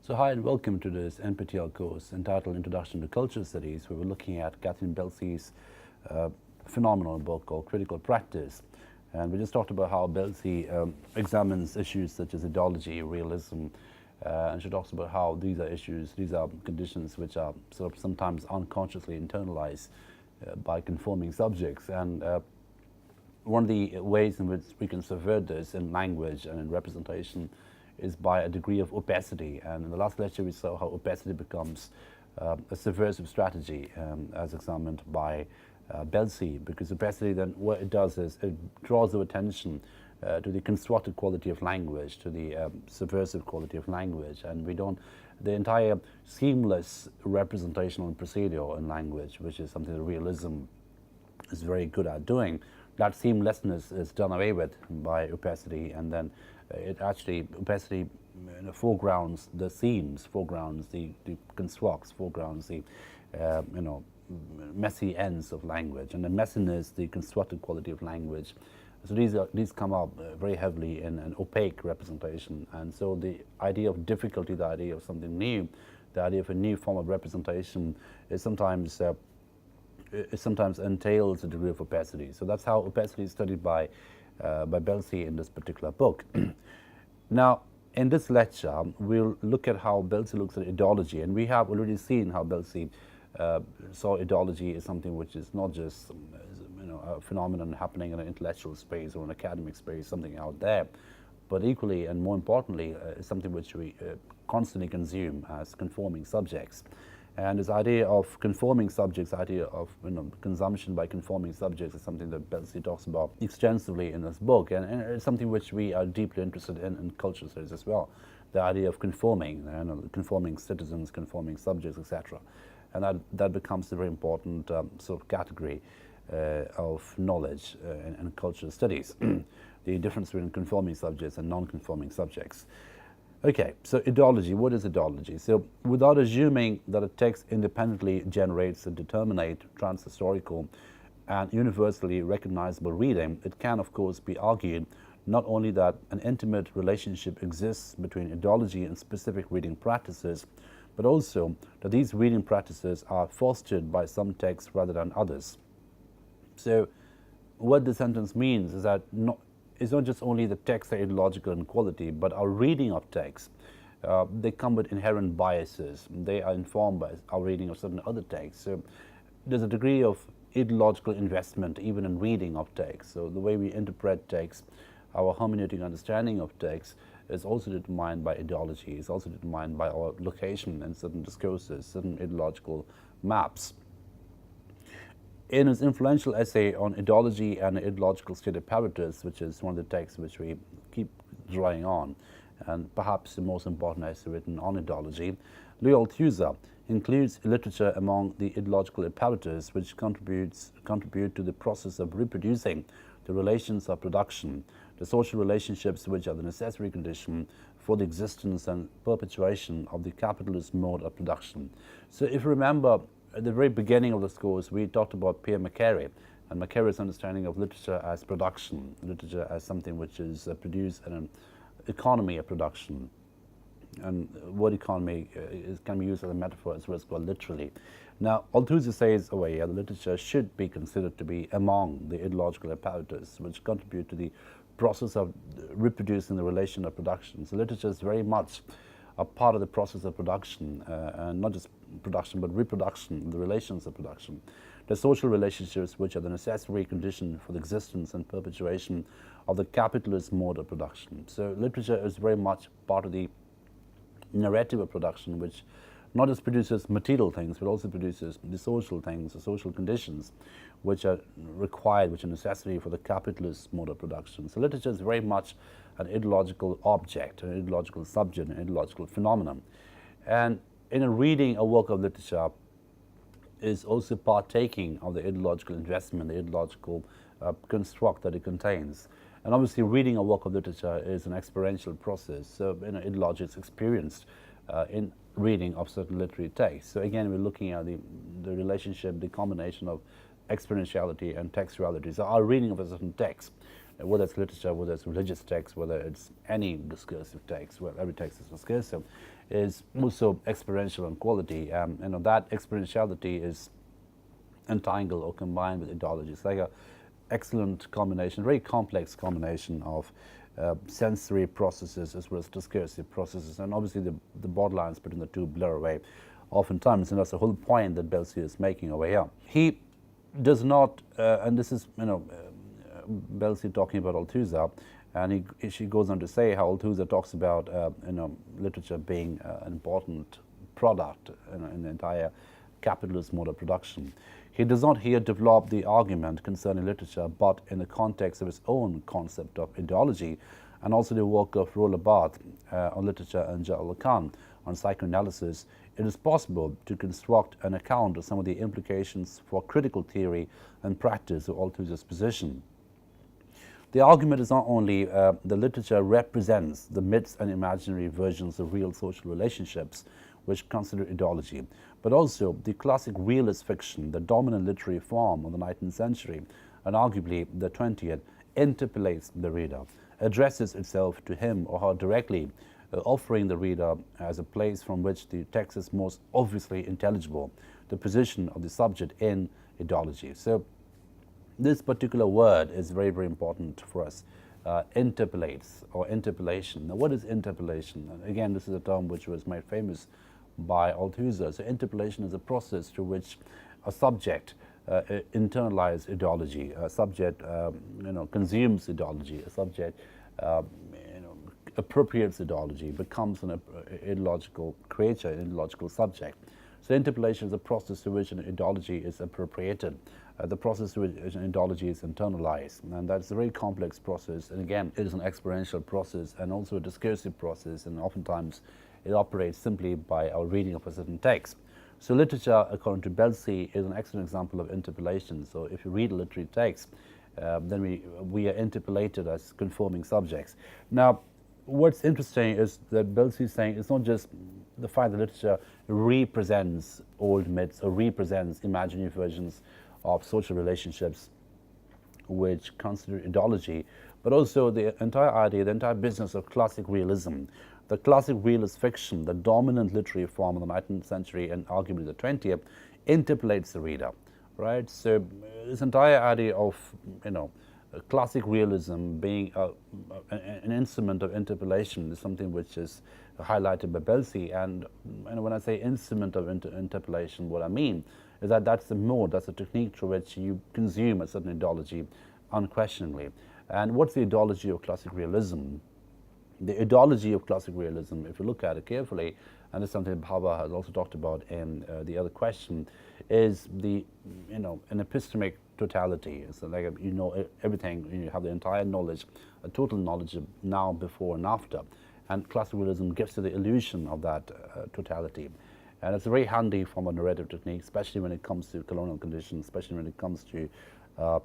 So hi and welcome to this NPTEL course entitled Introduction to Cultural Studies, where we're looking at Catherine Belsey's phenomenal book called Critical Practice. And we just talked about how Belsey examines issues such as ideology, realism, and she talks about how these are issues, these are conditions which are sort of sometimes unconsciously internalized by conforming subjects. And one of the ways in which we can subvert this in language and in representation is by a degree of opacity. And in the last lecture we saw how opacity becomes a subversive strategy as examined by Belsey, because opacity then what it does is it draws our attention to the constructed quality of language, to the subversive quality of language, and we don't, the entire seamless representational procedure in language, which is something that realism is very good at doing, that seamlessness is done away with by opacity, and then it actually, opacity foregrounds the seams, foregrounds the constructs, foregrounds the messy ends of language, and the messiness, the constructed quality of language. So these come up very heavily in an opaque representation, and so the idea of difficulty, the idea of something new, the idea of a new form of representation is sometimes it sometimes entails a degree of opacity. So that's how opacity is studied by Belsey in this particular book. Now, in this lecture, we'll look at how Belsey looks at ideology, and we have already seen how Belsey saw ideology as something which is not just a phenomenon happening in an intellectual space or an academic space, something out there, but equally and more importantly, is something which we constantly consume as conforming subjects. And this idea of conforming subjects, idea of consumption by conforming subjects, is something that Belsey talks about extensively in this book, and it's something which we are deeply interested in cultural studies as well. The idea of conforming, conforming citizens, conforming subjects, etc., and that becomes a very important sort of category of knowledge in cultural studies. The difference between conforming subjects and non-conforming subjects. Okay, so ideology, what is ideology? So without assuming that a text independently generates a determinate, transhistorical, and universally recognizable reading, it can of course be argued not only that an intimate relationship exists between ideology and specific reading practices, but also that these reading practices are fostered by some texts rather than others. So what the sentence means is that it's not just only the texts are ideological in quality, but our reading of texts, they come with inherent biases. They are informed by our reading of certain other texts. So there's a degree of ideological investment even in reading of text. So the way we interpret text, our hermeneutic understanding of text is also determined by ideology, is also determined by our location in certain discourses, certain ideological maps. In his influential essay on ideology and ideological state apparatus, which is one of the texts which we keep drawing on, and perhaps the most important essay written on ideology, Louis Althusser includes literature among the ideological apparatus which contribute to the process of reproducing the relations of production, the social relationships which are the necessary condition for the existence and perpetuation of the capitalist mode of production. So if you remember, at the very beginning of this course, we talked about Pierre Macquarrie and Macquarrie's understanding of literature as production, literature as something which is produced in an economy of production. And word economy can be used as a metaphor as well as called literally. Now, Althusser says, the literature should be considered to be among the ideological apparatus which contribute to the process of reproducing the relation of production. So literature is very much a part of the process of production, and not just production, but reproduction, the relations of production, the social relationships which are the necessary condition for the existence and perpetuation of the capitalist mode of production. So literature is very much part of the narrative of production, which not just produces material things, but also produces the social things, the social conditions, which are required, which are necessary for the capitalist mode of production. So literature is very much an ideological object, an ideological subject, an ideological phenomenon. And in a reading a work of literature is also partaking of the ideological investment, the ideological construct that it contains. And obviously reading a work of literature is an experiential process. So ideology is experienced in reading of certain literary texts. So again, we're looking at the relationship, the combination of experientiality and textuality. So our reading of a certain text whether it's literature, whether it's religious text, whether it's any discursive text, well, every text is discursive, is also experiential in quality. That experientiality is entangled or combined with ideology. It's like a excellent combination, very complex combination of sensory processes as well as discursive processes, and obviously the borderlines between the two blur away oftentimes, and that's the whole point that Belsey is making over here. He does not, and this is Belsey talking about Althusser, and she goes on to say how Althusser talks about literature being an important product in the entire capitalist mode of production. He does not here develop the argument concerning literature, but in the context of his own concept of ideology, and also the work of Roland Barthes on literature and Jacques Lacan on psychoanalysis. It is possible to construct an account of some of the implications for critical theory and practice of Althusser's position. The argument is not only that literature represents the myths and imaginary versions of real social relationships which consider ideology, but also the classic realist fiction, the dominant literary form of the 19th century, and arguably the 20th, interpellates the reader, addresses itself to him or her directly, offering the reader as a place from which the text is most obviously intelligible, the position of the subject in ideology. So this particular word is very, very important for us. Interpellates or interpellation. Now, what is interpellation? And again, this is a term which was made famous by Althusser. So interpellation is a process through which a subject internalizes ideology, a subject consumes ideology, a subject appropriates ideology, becomes an ideological creature, an ideological subject. So interpellation is a process through which an ideology is appropriated, the process through which an ideology is internalized, and that's a very complex process. And again, it is an experiential process and also a discursive process, and oftentimes it operates simply by our reading of a certain text. So literature, according to Belsey, is an excellent example of interpellation. So if you read a literary text, then we are interpellated as conforming subjects. Now, what's interesting is that Belsey is saying it's not just the fact that literature represents old myths or represents imaginary versions of social relationships which constitute ideology, but also the entire idea, the entire business of classic realism, the classic realist fiction, the dominant literary form of the 19th century and arguably the 20th, interpellates the reader, right? So this entire idea of classic realism being an instrument of interpellation is something which is highlighted by Belsey. And when I say instrument of interpellation, what I mean is that that's the mode, that's the technique through which you consume a certain ideology unquestionably. And what's the ideology of classic realism? The ideology of classic realism, if you look at it carefully, and it's something Bhava has also talked about in the other question, is the an epistemic totality. So like everything, you have the entire knowledge, a total knowledge of now, before, and after. And classic realism gives you the illusion of that totality. And it's a very handy form of narrative technique, especially when it comes to colonial conditions, especially when it comes to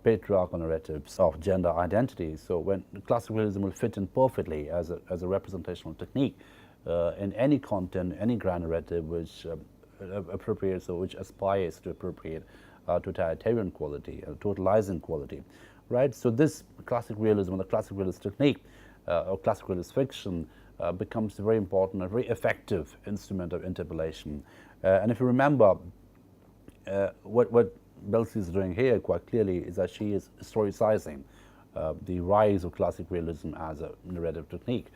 patriarchal narratives of gender identity. So when classic realism will fit in perfectly as a representational technique in any content, any grand narrative which appropriates or which aspires to appropriate totalitarian quality, totalizing quality, right? So this classic realism, the classic realist technique or classic realist fiction becomes a very important, a very effective instrument of interpellation. And if you remember, what Belsey is doing here quite clearly is that she is historicizing the rise of classic realism as a narrative technique.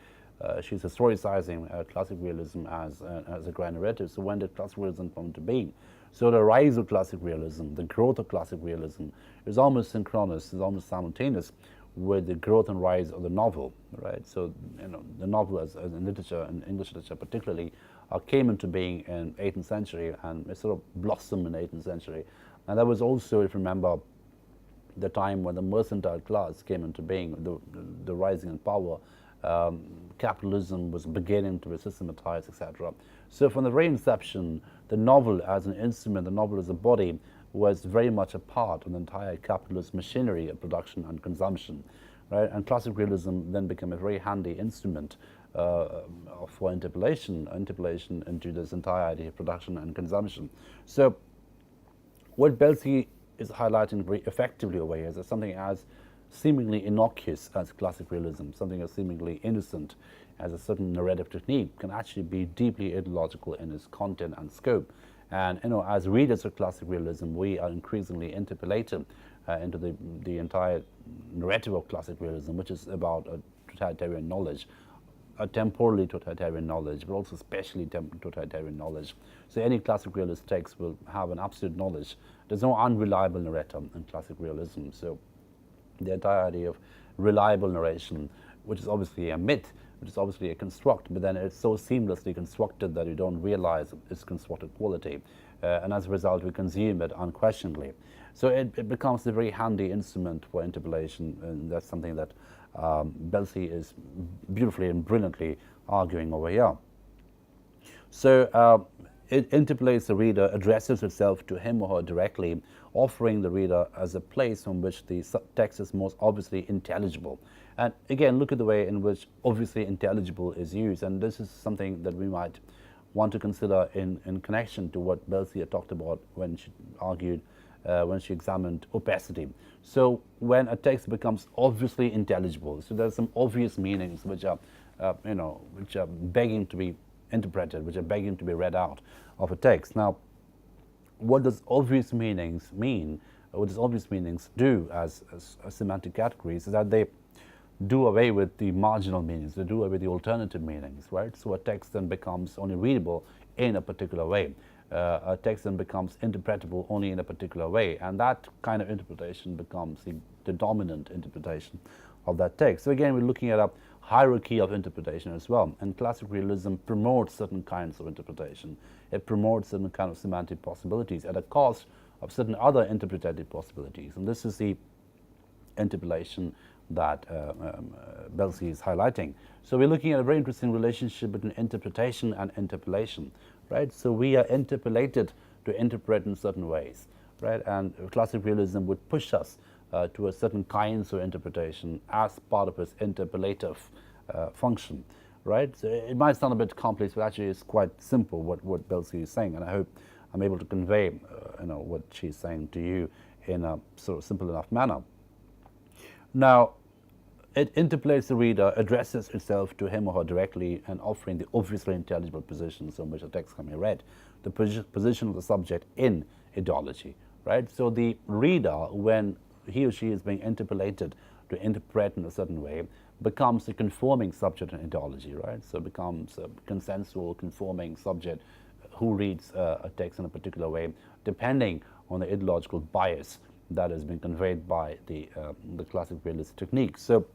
She's historicizing classic realism as a grand narrative. So when did classic realism come into being? So the rise of classic realism, the growth of classic realism is almost synchronous, is almost simultaneous with the growth and rise of the novel, right? So the novel as in literature, and English literature particularly, came into being in 18th century, and it sort of blossomed in 18th century. And that was also, if you remember, the time when the mercantile class came into being, the rising in power. Capitalism was beginning to be systematized, etc. So from the very inception, the novel as an instrument, the novel as a body, was very much a part of the entire capitalist machinery of production and consumption, right? And classic realism then became a very handy instrument for interpellation into this entire idea of production and consumption. So what Belsey is highlighting very effectively over here is that something as seemingly innocuous as classic realism, something as seemingly innocent as a certain narrative technique, can actually be deeply ideological in its content and scope. And as readers of classic realism, we are increasingly interpolated into the entire narrative of classic realism, which is about a totalitarian knowledge, a temporally totalitarian knowledge, but also spatially totalitarian knowledge. So any classic realist text will have an absolute knowledge. There's no unreliable narrator in classic realism. So the entire idea of reliable narration, which is obviously a myth, which is obviously a construct, but then it's so seamlessly constructed that you don't realize its constructed quality. And as a result, we consume it unquestionably. So it becomes a very handy instrument for interpolation, and that's something that Belsey is beautifully and brilliantly arguing over here. So it interpolates the reader, addresses itself to him or her directly, offering the reader as a place from which the text is most obviously intelligible. And again, look at the way in which obviously intelligible is used, and this is something that we might want to consider in connection to what Belsey had talked about when she argued, when she examined opacity. So when a text becomes obviously intelligible, so there are some obvious meanings which are, which are begging to be interpreted, which are begging to be read out of a text. Now, what does obvious meanings mean? What does obvious meanings do as semantic categories is that they do away with the marginal meanings, they do away with the alternative meanings, right? So a text then becomes only readable in a particular way. A text then becomes interpretable only in a particular way, and that kind of interpretation becomes the dominant interpretation of that text. So again, we're looking at a hierarchy of interpretation as well, and classic realism promotes certain kinds of interpretation. It promotes certain kind of semantic possibilities at a cost of certain other interpretative possibilities, and this is the interpellation that Belsey is highlighting. So we're looking at a very interesting relationship between interpretation and interpellation, right? So we are interpellated to interpret in certain ways, right? And classic realism would push us to a certain kinds of interpretation as part of its interpellative function, right? So it might sound a bit complex, but actually it's quite simple what Belsey is saying, and I hope I'm able to convey what she's saying to you in a sort of simple enough manner. Now, it interpolates the reader, addresses itself to him or her directly, and offering the obviously intelligible positions on which the text can be read, the position of the subject in ideology, right? So the reader, when he or she is being interpolated to interpret in a certain way, becomes a conforming subject in ideology, right? So it becomes a consensual, conforming subject who reads a text in a particular way, depending on the ideological bias that has been conveyed by the classic realist technique. So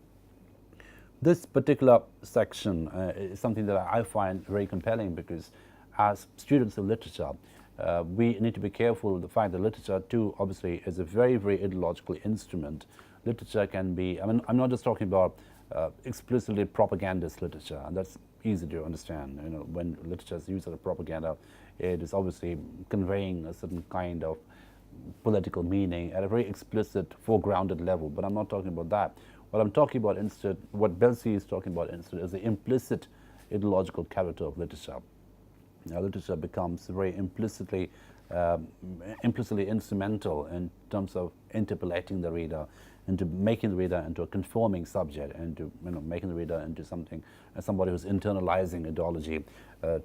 this particular section is something that I find very compelling, because as students of literature, we need to be careful of the fact that literature too obviously is a very, very ideological instrument. Literature can be, I mean, I'm not just talking about explicitly propagandist literature, and that's easy to understand. When literature is used as a propaganda, it is obviously conveying a certain kind of political meaning at a very explicit, foregrounded level, but I'm not talking about that. What I'm talking about instead, what Belsey is talking about instead, is the implicit ideological character of literature. Now, literature becomes very implicitly instrumental in terms of interpolating the reader, into making the reader into a conforming subject, and to making the reader into somebody who's internalizing ideology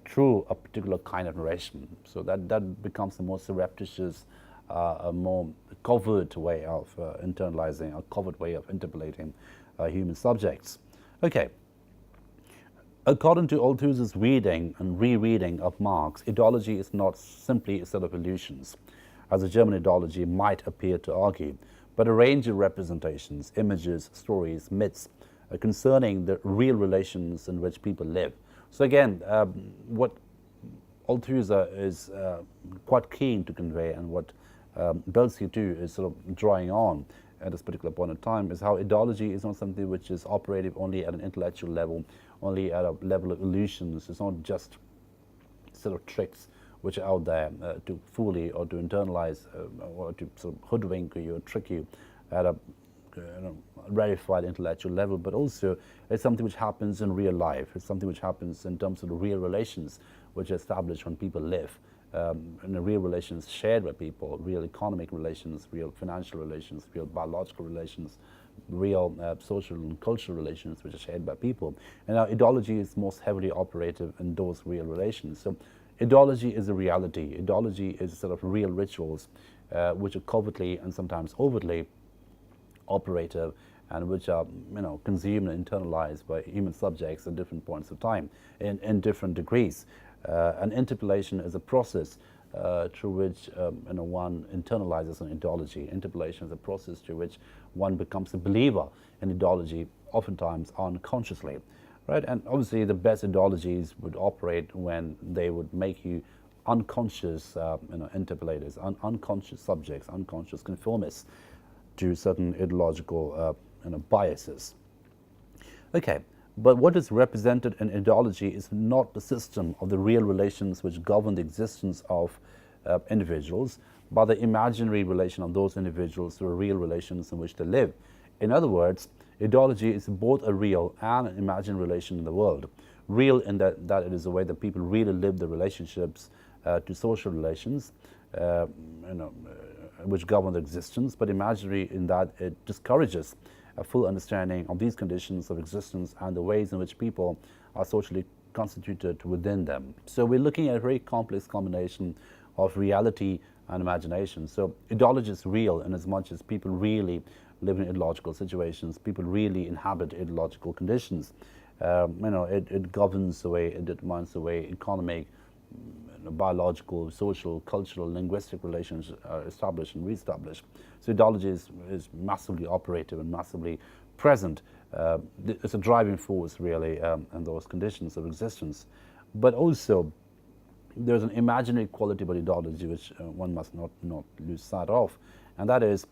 through a particular kind of narration. So that becomes the more surreptitious, a more covert way of internalizing, a covert way of interpolating human subjects. Okay. According to Althusser's reading and rereading of Marx, ideology is not simply a set of illusions, as a German ideology might appear to argue, but a range of representations, images, stories, myths concerning the real relations in which people live. So again, what Althusser is quite keen to convey, and what Belsey too is sort of drawing on at this particular point in time, is how ideology is not something which is operative only at an intellectual level, only at a level of illusions. It's not just sort of tricks which are out there to fool you or to internalize or to sort of hoodwink you or trick you at a rarefied intellectual level, but also it's something which happens in real life. It's something which happens in terms of the real relations which are established when people live. And the real relations shared with people, real economic relations, real financial relations, real biological relations real social and cultural relations which are shared by people. And our ideology is most heavily operative in those real relations. So ideology is a reality. Ideology is a set of real rituals which are covertly and sometimes overtly operative, and which are consumed and internalized by human subjects at different points of time in different degrees. And interpellation is a process through which one internalizes an ideology. Interpellation is a process through which one becomes a believer in ideology, oftentimes unconsciously, right? And obviously, the best ideologies would operate when they would make you unconscious, interpellators, unconscious subjects, unconscious conformists to certain ideological biases. Okay, but what is represented in ideology is not the system of the real relations which govern the existence of individuals, but the imaginary relation of those individuals to the real relations in which they live. In other words, ideology is both a real and an imaginary relation in the world. Real in that it is the way that people really live their relationships to social relations, which govern their existence, but imaginary in that it discourages a full understanding of these conditions of existence and the ways in which people are socially constituted within them. So we're looking at a very complex combination of reality and imagination. So ideology is real in as much as people really live in ideological situations, people really inhabit ideological conditions. It governs the way, it determines the way economic, biological, social, cultural, linguistic relations are established and re-established. So ideology is massively operative and massively present. It's a driving force, really, in those conditions of existence. But also, there's an imaginary quality about ideology which one must not lose sight of, and that is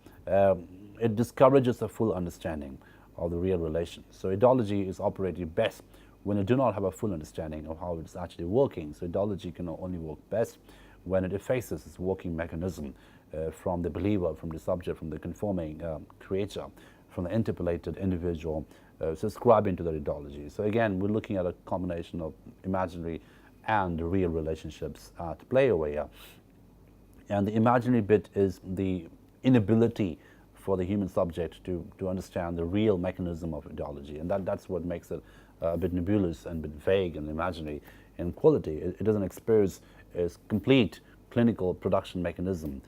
it discourages a full understanding of the real relations. So ideology is operating best when you do not have a full understanding of how it's actually working. So ideology can only work best when it effaces its working mechanism from the believer, from the subject, from the conforming creator, from the interpellated individual subscribing to that ideology. So again, we're looking at a combination of imaginary and real relationships at play over here. And the imaginary bit is the inability for the human subject to understand the real mechanism of ideology, and that's what makes it a bit nebulous and a bit vague and imaginary in quality. It doesn't expose its complete clinical production mechanism.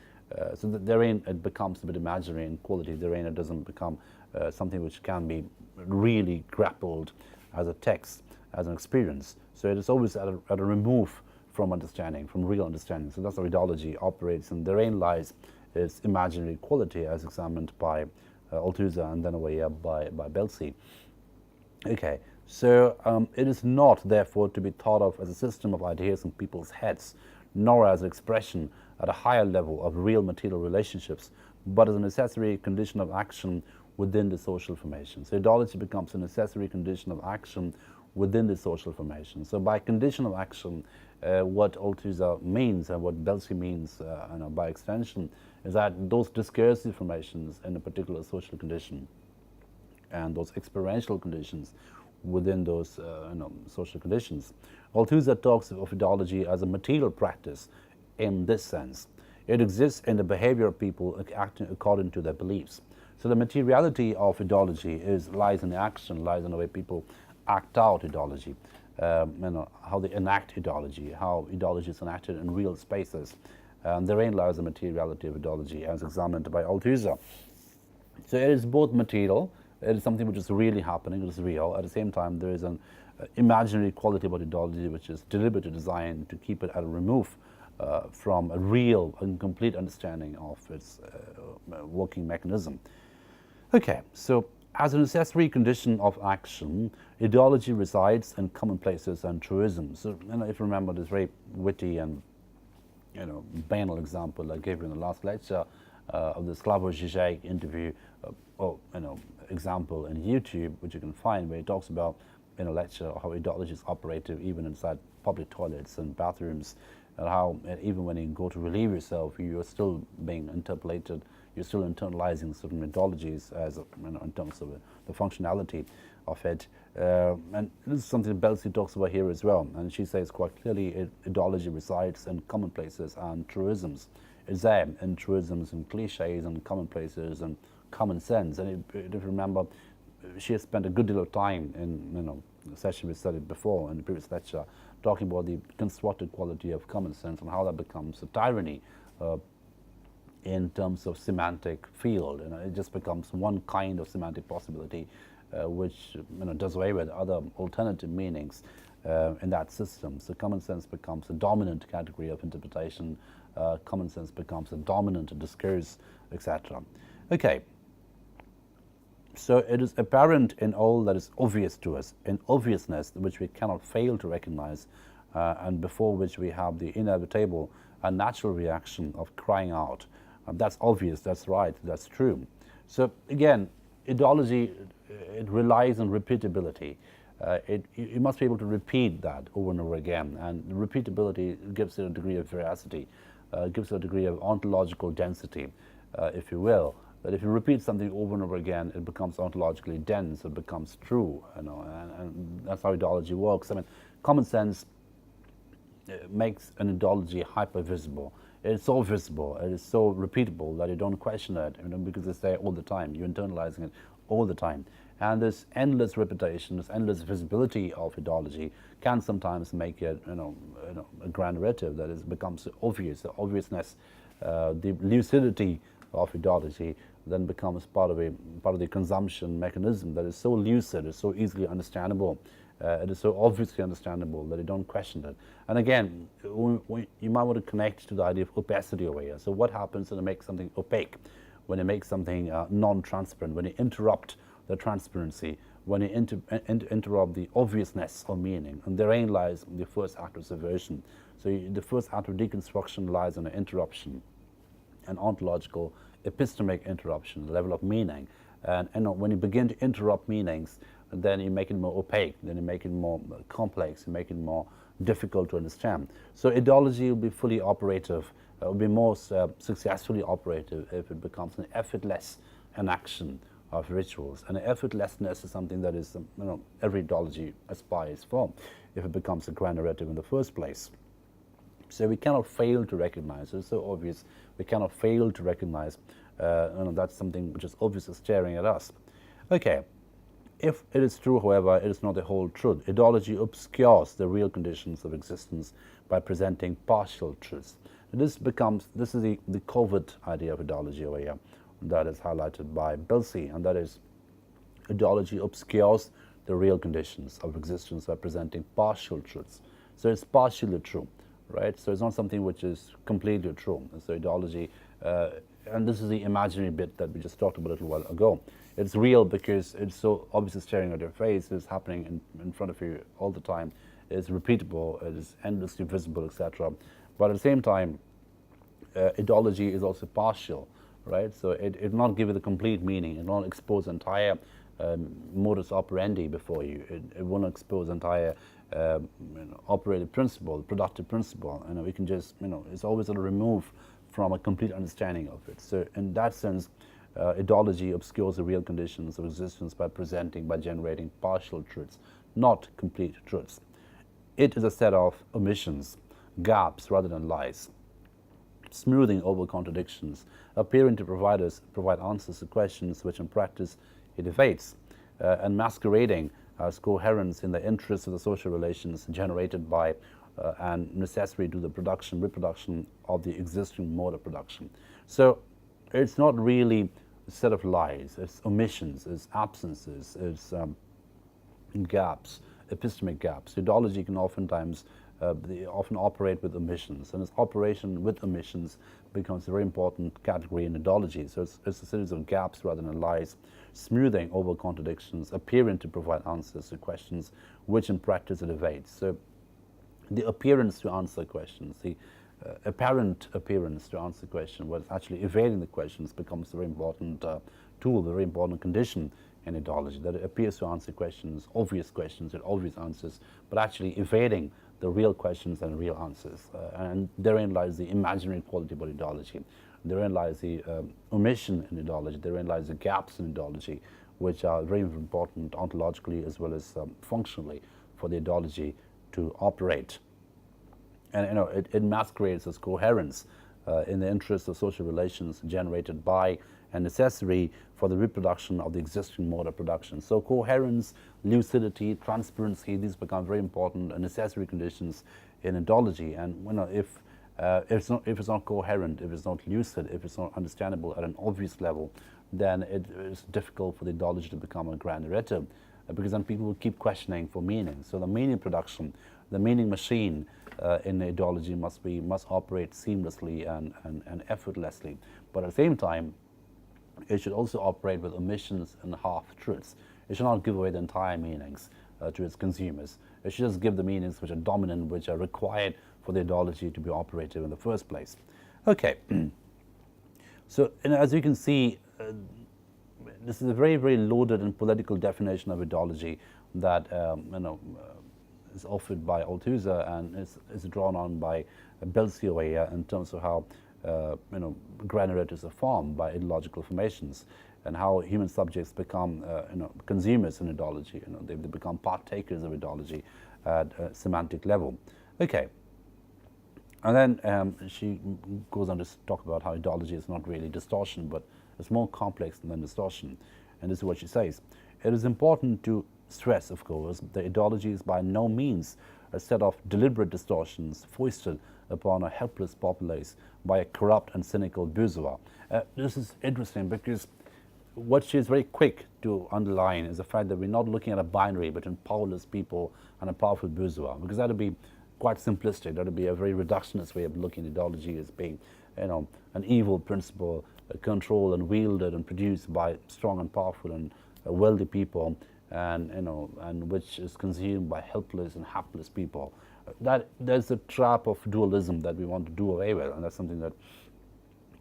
So that therein it becomes a bit imaginary in quality. Therein it doesn't become something which can be really grappled as a text, as an experience. So it is always at a remove from understanding, from real understanding. So that's how ideology operates, and therein lies its imaginary quality as examined by Althusser and then over here by Belsey. Okay, so it is not therefore to be thought of as a system of ideas in people's heads, nor as an expression at a higher level of real material relationships, but as a necessary condition of action within the social formation. So ideology becomes a necessary condition of action within the social formation. So by condition of action, what Althusser means and what Belsey means by extension is that those discursive formations in a particular social condition and those experiential conditions within those social conditions. Althusser talks of ideology as a material practice in this sense. It exists in the behavior of people acting according to their beliefs. So the materiality of ideology lies in the action, lies in the way people act out ideology, how they enact ideology, how ideology is enacted in real spaces. Therein lies the materiality of ideology as examined by Althusser. So it is both material, it is something which is really happening, it is real. At the same time, there is an imaginary quality about ideology which is deliberately designed to keep it at a remove from a real and complete understanding of its working mechanism. Okay, so as a necessary condition of action, ideology resides in commonplaces and truisms. So, if you remember this very witty and banal example I gave you in the last lecture of the Slavoj Žižek interview, example in YouTube, which you can find, where he talks about in a lecture how ideology is operative even inside public toilets and bathrooms, and how even when you go to relieve yourself, you're still being interpolated, you're still internalizing certain ideologies as in terms of the functionality of it. And this is something that Belsey talks about here as well, and she says quite clearly ideology resides in commonplaces and truisms. It's there in truisms and cliches and commonplaces and common sense. And if you remember, she has spent a good deal of time in the session we studied before in the previous lecture, talking about the constructed quality of common sense and how that becomes a tyranny in terms of semantic field. It just becomes one kind of semantic possibility, which does away with other alternative meanings in that system. So common sense becomes a dominant category of interpretation. Common sense becomes a dominant discourse, etc. Okay. So it is apparent in all that is obvious to us, in obviousness which we cannot fail to recognize, and before which we have the inevitable and natural reaction of crying out. That's obvious, that's right, that's true. So again, ideology, it relies on repeatability. You must be able to repeat that over and over again, and repeatability gives it a degree of veracity, gives it a degree of ontological density, if you will. That if you repeat something over and over again, it becomes ontologically dense, it becomes true, and that's how ideology works. I mean, common sense makes an ideology hyper-visible. It's so visible, it is so repeatable that you don't question it, because it's there all the time. You're internalizing it all the time. And this endless repetition, this endless visibility of ideology can sometimes make it, a grand narrative that is becomes obvious. The obviousness, the lucidity of ideology then becomes part of the consumption mechanism that is so lucid, is so easily understandable, it is so obviously understandable that you don't question it. And again, you might want to connect to the idea of opacity over here. So what happens when you make something opaque, when you make something non-transparent, when you interrupt the transparency, when you interrupt the obviousness of meaning? And therein lies the first act of subversion. So the first act of deconstruction lies on an interruption, an ontological epistemic interruption, the level of meaning. And when you begin to interrupt meanings, then you make it more opaque, then you make it more complex, you make it more difficult to understand. So ideology will be fully operative, will be more successfully operative if it becomes an effortless enaction of rituals. And effortlessness is something that is, every ideology aspires for, if it becomes a grand narrative in the first place. So we cannot fail to recognize, it's so obvious, we cannot fail to recognize that's something which is obviously staring at us. Okay, if it is true, however, it is not the whole truth. Ideology obscures the real conditions of existence by presenting partial truths. This is the covert idea of ideology over here that is highlighted by Belsey, and that is ideology obscures the real conditions of existence by presenting partial truths. So it's partially true. Right? So it's not something which is completely true. So ideology, and this is the imaginary bit that we just talked about a little while ago. It's real because it's so obviously staring at your face, it's happening in front of you all the time, it's repeatable, it is endlessly visible, etc. But at the same time, ideology is also partial, right? So it will not give you the complete meaning, it will not expose entire modus operandi before you, it won't expose entire operative principle, productive principle, we can just, it's always sort of removed from a complete understanding of it. So in that sense, ideology obscures the real conditions of existence by generating partial truths, not complete truths. It is a set of omissions, gaps rather than lies, smoothing over contradictions, appearing to provide answers to questions which in practice it evades, and masquerading as coherence in the interests of the social relations generated by and necessary to the reproduction of the existing mode of production. So it's not really a set of lies, it's omissions, it's absences, it's gaps, epistemic gaps. Ideology can oftentimes, they often operate with omissions, and its operation with omissions becomes a very important category in ideology. So it's a series of gaps rather than lies, smoothing over contradictions, appearing to provide answers to questions which in practice it evades. So the appearance to answer questions, the apparent appearance to answer the question, what's actually evading the questions, becomes a very important tool, a very important condition in ideology, that it appears to answer questions, obvious answers, but actually evading the real questions and real answers. And therein lies the imaginary quality of ideology. Therein lies the omission in ideology. Therein lies the gaps in ideology, which are very important ontologically as well as functionally for the ideology to operate. And it masquerades as coherence, in the interest of social relations generated by and necessary for the reproduction of the existing mode of production. So coherence, lucidity, transparency, these become very important and necessary conditions in ideology. And if it's not coherent, if it's not lucid, if it's not understandable at an obvious level, then it is difficult for the ideology to become a grand narrative, because then people will keep questioning for meaning. So the meaning production, the meaning machine in the ideology must operate seamlessly and effortlessly. But at the same time, it should also operate with omissions and half-truths. It should not give away the entire meanings to its consumers. It should just give the meanings which are dominant, which are required for the ideology to be operative in the first place. Okay. So as you can see, this is a very, very loaded and political definition of ideology that is offered by Althusser and is drawn on by Belsey over here in terms of how grand narratives are formed by ideological formations, and how human subjects become consumers in ideology. They become partakers of ideology at a semantic level. Okay. And then she goes on to talk about how ideology is not really distortion, but it's more complex than distortion. And this is what she says. It is important to stress, of course, that ideology is by no means a set of deliberate distortions foisted upon a helpless populace by a corrupt and cynical bourgeois. This is interesting because what she is very quick to underline is the fact that we're not looking at a binary between powerless people and a powerful bourgeois, because that would be quite simplistic. That would be a very reductionist way of looking at ideology as being, an evil principle controlled and wielded and produced by strong and powerful and wealthy people, and which is consumed by helpless and hapless people. There's a trap of dualism that we want to do away with, and that's something that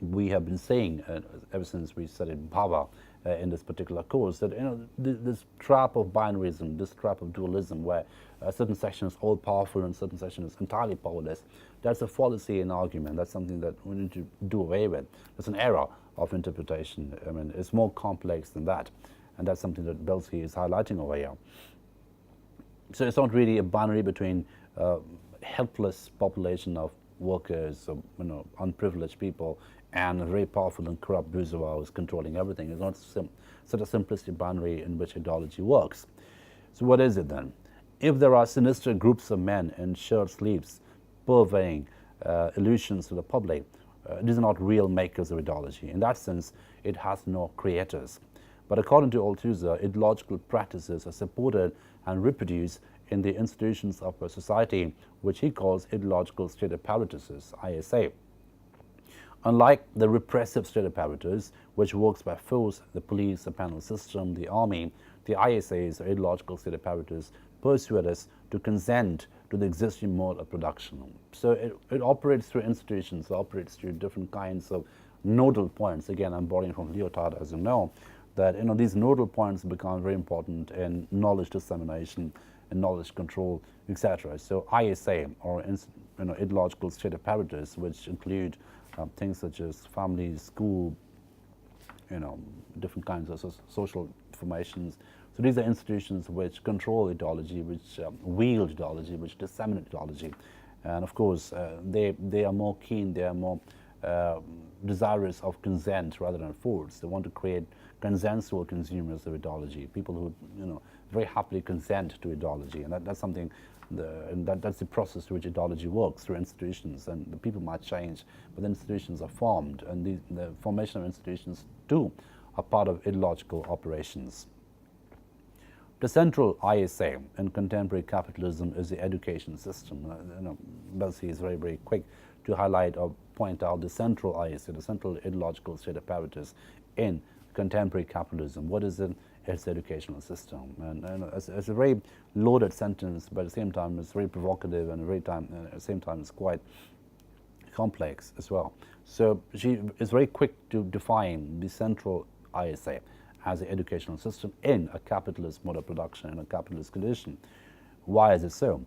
we have been saying ever since we studied Bhava in this particular course, that this trap of binarism, this trap of dualism, where a certain section is all powerful and a certain section is entirely powerless, that's a fallacy in argument. That's something that we need to do away with. It's an error of interpretation. I mean, it's more complex than that, and that's something that Belsey is highlighting over here. So it's not really a binary between helpless population of workers, or, unprivileged people, and a very powerful and corrupt bourgeois who's controlling everything. It's not such a simplistic binary in which ideology works. So what is it then? If there are sinister groups of men in shirt sleeves purveying illusions to the public, these are not real makers of ideology. In that sense, it has no creators. But according to Althusser, ideological practices are supported and reproduced in the institutions of a society, which he calls ideological state apparatuses, ISA. Unlike the repressive state apparatus, which works by force, the police, the penal system, the army, the ISAs, or ideological state apparatus, persuade us to consent to the existing mode of production. So it operates through institutions, it operates through different kinds of nodal points. Again, I'm borrowing from Lyotard, as you know, that these nodal points become very important in knowledge dissemination, in knowledge control, etc. So ISA, or ideological state apparatus, which include things such as families, school, different kinds of social formations. So these are institutions which control ideology, which wield ideology, which disseminate ideology. And of course, they are more keen, they are more desirous of consent rather than force. They want to create consensual consumers of ideology, people who very happily consent to ideology, and that's something. That's the process through which ideology works, through institutions, and the people might change, but the institutions are formed, and the formation of institutions too are part of ideological operations. The central ISA in contemporary capitalism is the education system. Belsey is very, very quick to highlight or point out the central ISA, the central ideological state apparatus in contemporary capitalism. What is it? Its educational system. And it's a very loaded sentence, but at the same time it's very provocative, and at the same time it's quite complex as well. So she is very quick to define the central ISA as the educational system in a capitalist mode of production, in a capitalist condition. Why is it so?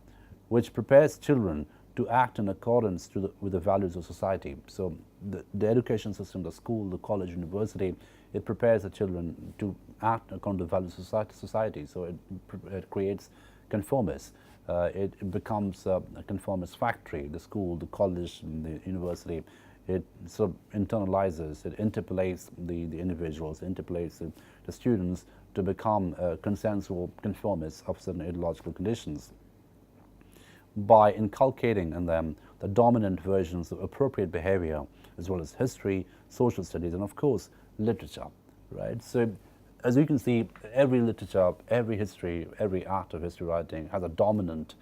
Which prepares children to act in accordance with the values of society. So the education system, the school, the college, university, it prepares the children to act according to the values of society. So it creates conformists. It becomes a conformist factory. The school, the college, the university, it sort of internalizes, it interpolates the individuals, interpolates the students to become consensual conformists of certain ideological conditions by inculcating in them the dominant versions of appropriate behavior, as well as history, social studies, and of course, literature, right? So as you can see, every literature, every history, every art of history writing has a dominant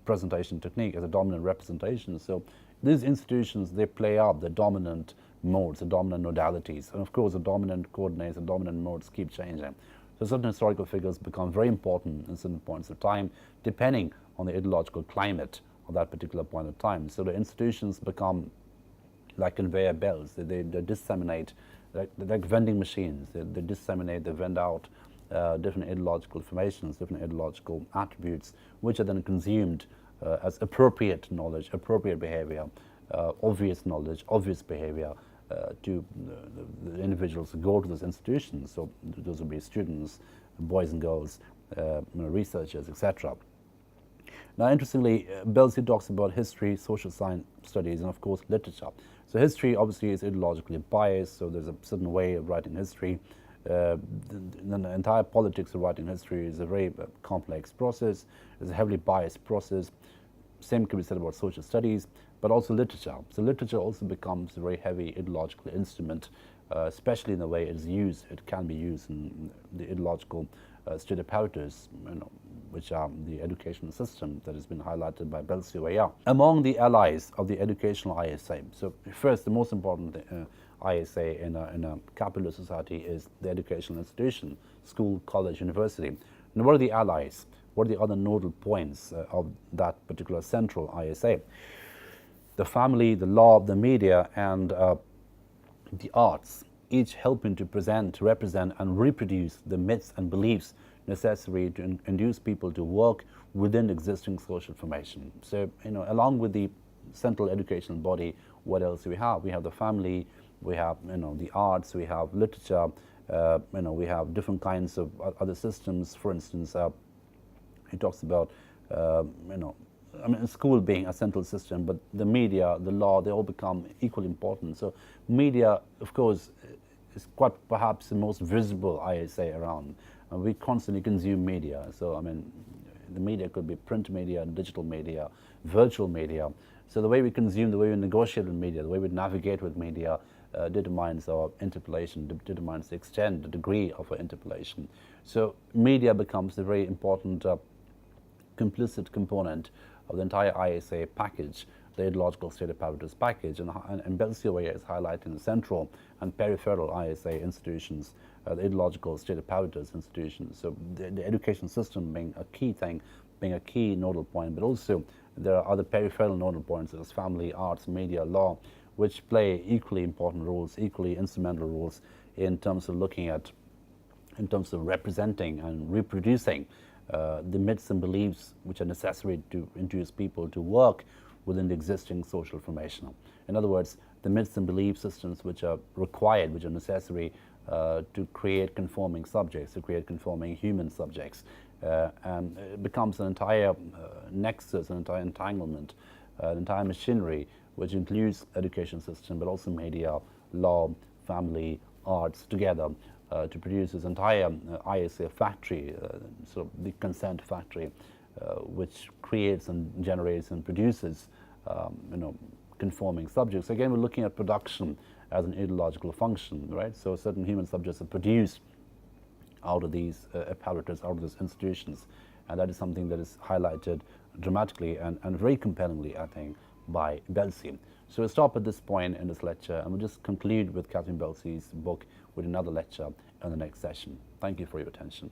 presentation technique, has a dominant representation. So these institutions, they play up the dominant modes, the dominant modalities, and of course the dominant coordinates, the dominant modes keep changing. So certain historical figures become very important in certain points of time, depending on the ideological climate of that particular point of time. So the institutions become like conveyor belts. They disseminate, like vending machines. They disseminate, they vend out different ideological formations, different ideological attributes, which are then consumed as appropriate knowledge, appropriate behavior, obvious knowledge, obvious behavior to the individuals who go to those institutions. So those would be students, boys and girls, researchers, etc. Now, interestingly, Belsey talks about history, social science studies, and of course literature. So history obviously is ideologically biased, so there's a certain way of writing history. The entire politics of writing history is a very complex process, it's a heavily biased process. Same can be said about social studies, but also literature. So literature also becomes a very heavy ideological instrument, especially in the way it is used. It can be used in the ideological state apparatus, which are the educational system that has been highlighted by Belsey over here. Among the allies of the educational ISA, so first, the most important ISA in a capitalist society is the educational institution, school, college, university. And what are the allies? What are the other nodal points of that particular central ISA? The family, the law, the media, and the arts, each helping to present, represent, and reproduce the myths and beliefs necessary to induce people to work within existing social formation. So, along with the central educational body, what else do we have? We have the family, we have, the arts, we have literature, we have different kinds of other systems. For instance, he talks about, school being a central system, but the media, the law, they all become equally important. So media, of course, is quite perhaps the most visible ISA around. We constantly consume media. So, the media could be print media, digital media, virtual media. So the way we consume, the way we negotiate with media, the way we navigate with media determines our interpolation, determines the extent, the degree of our interpolation. So media becomes a very important complicit component of the entire ISA package, the ideological state apparatus package, and Belsey is highlighting the central and peripheral ISA institutions, the ideological state apparatus institutions. So the education system being a key thing, being a key nodal point, but also there are other peripheral nodal points such as family, arts, media, law, which play equally important roles, equally instrumental roles in terms of looking at, in terms of representing and reproducing the myths and beliefs which are necessary to induce people to work within the existing social formation. In other words, the myths and belief systems which are required, which are necessary to create conforming subjects, to create conforming human subjects. And it becomes an entire nexus, an entire entanglement, an entire machinery which includes education system, but also media, law, family, arts together to produce this entire ISA factory, sort of the consent factory, which creates and generates and produces conforming subjects. Again, we're looking at production as an ideological function, right? So certain human subjects are produced out of these apparatus, out of these institutions, and that is something that is highlighted dramatically and very compellingly, I think, by Belsey. So we'll stop at this point in this lecture, and we'll just conclude with Catherine Belsey's book with another lecture in the next session. Thank you for your attention.